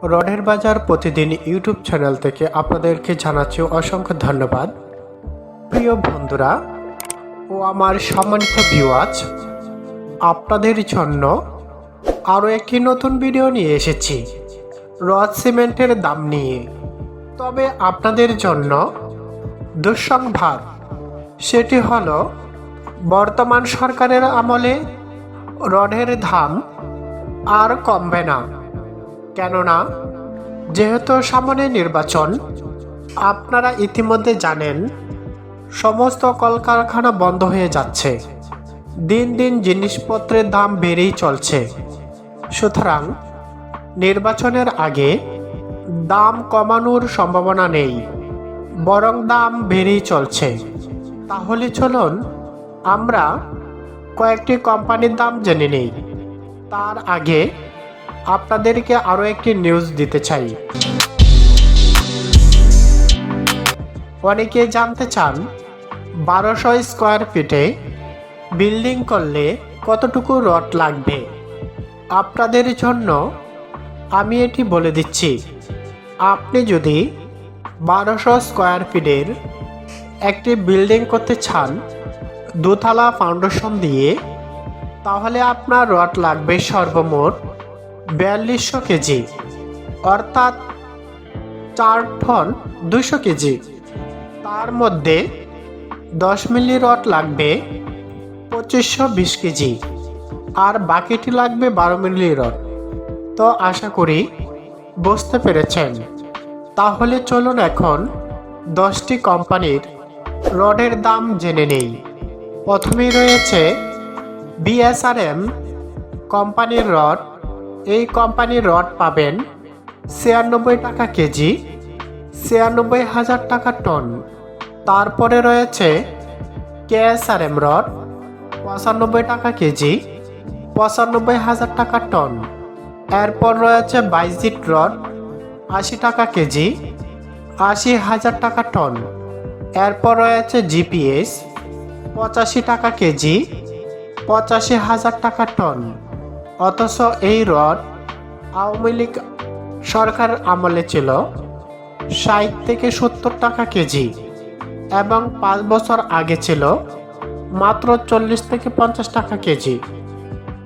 রডের বাজার প্রতিদিন ইউটিউব চ্যানেল থেকে আপনাদেরকে জানাচ্ছি অসংখ্য ধন্যবাদ। প্রিয় বন্ধুরা ও আমার সম্মানিত ভিউয়ার্স, আপনাদের জন্য আরও একটি নতুন ভিডিও নিয়ে এসেছি রড সিমেন্টের দাম নিয়ে। তবে আপনাদের জন্য দুঃসংবাদ, সেটি হলো বর্তমান সরকারের আমলে রডের দাম আর কমবে না। কেননা যেহেতু সামনে নির্বাচন, আপনারা ইতিমধ্যে জানেন সমস্ত কলকারখানা বন্ধ হয়ে যাচ্ছে, দিন দিন জিনিসপত্রের দাম বেড়েই চলছে। সুতরাং নির্বাচনের আগে দাম কমানোর সম্ভাবনা নেই, বরং দাম বেড়েই চলছে। তাহলে চলুন আমরা কয়েকটি কোম্পানির দাম জেনে নেই। তার আগে আপনাদেরকে আরও একটি নিউজ দিতে চাই। অনেকে জানতে চান 1200 স্কোয়ার ফিটে বিল্ডিং করলে কতটুকু রড লাগবে। আপনাদের জন্য আমি এটি বলে দিচ্ছি, আপনি যদি 1200 স্কোয়ার ফিটের একটি বিল্ডিং করতে চান দোতলা ফাউন্ডেশন দিয়ে, তাহলে আপনার রড লাগবে সর্বমোট 4200 কেজি, অর্থাৎ 4 টন 200 কেজি। তার মধ্যে 10 মিলি রড লাগবে 2520 কেজি, আর বাকিটি লাগবে 12 মিলি রড। তো আশা করি বুঝতে পেরেছেন। তাহলে চলুন এখন 10টি কোম্পানির রডের দাম জেনে নেই। প্রথমেই রয়েছে বিএসআরএম কোম্পানির রড। এই কোম্পানির রড পাবেন 96 টাকা কেজি, 96,000 টাকা টন। তারপরে রয়েছে কেএসআরএম রড, 95 টাকা কেজি, 95,000 টাকা টন। এরপর রয়েছে বাইজিট রড, 80 টাকা কেজি, 80,000 টাকা টন। এরপর রয়েছে জিপিএস, 85 টাকা কেজি, 85,000 টাকা টন। অথচ এই রড আওয়ামী লীগ সরকার আমলে ছিল 60 থেকে 70 টাকা কেজি, এবং 5 বছর আগে ছিল মাত্র 40 থেকে 50 টাকা কেজি।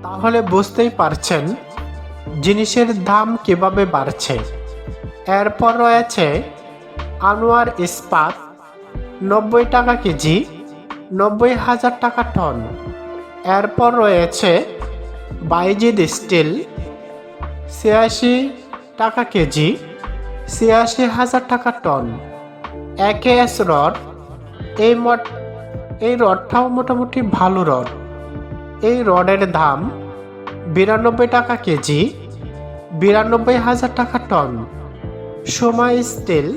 তাহলে বুঝতেই পারছেন জিনিসের দাম কিভাবে বাড়ছে। এরপর রয়েছে আনোয়ার ইস্পাত, 90 টাকা কেজি, 90,000 টাকা টন। এরপর রয়েছে বাইজিদ স্টিল, 86 টাকা কেজি, 86,000 টাকা টন। একেএস রড, এই রডটাও মোটামুটি ভালো রড। এই রডের দাম 92 টাকা কেজি, 92,000 টাকা টন। সময় স্টিল,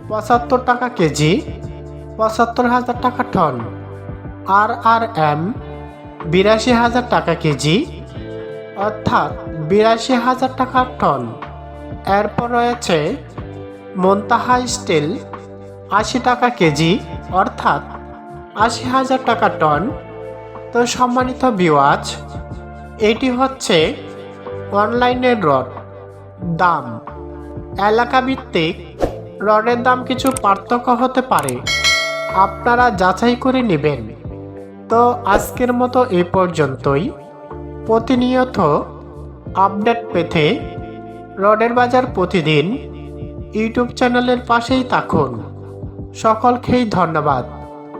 75 টাকা কেজি, 75,000 টাকা টন। RRM, 82,000 টাকা কেজি, অর্থাৎ 82,000 টাকা টন। এরপর রয়েছে মুনতাহা স্টিল, 80 টাকা কেজি, অর্থাৎ 80,000 টাকা টন। তো সম্মানিত ভিউয়ার্স, এটি হচ্ছে অনলাইনের রড দাম। এলাকাভিত্তিক রডের দাম কিছু পার্থক্য হতে পারে, আপনারা যাচাই করে নেবেন। তো আজকের মতো এই পর্যন্তই। প্রতিনিয়ত আপডেট পেতে রডের বাজার প্রতিদিন ইউটিউব চ্যানেলের পাশেই থাকুন। সকলকেই ধন্যবাদ।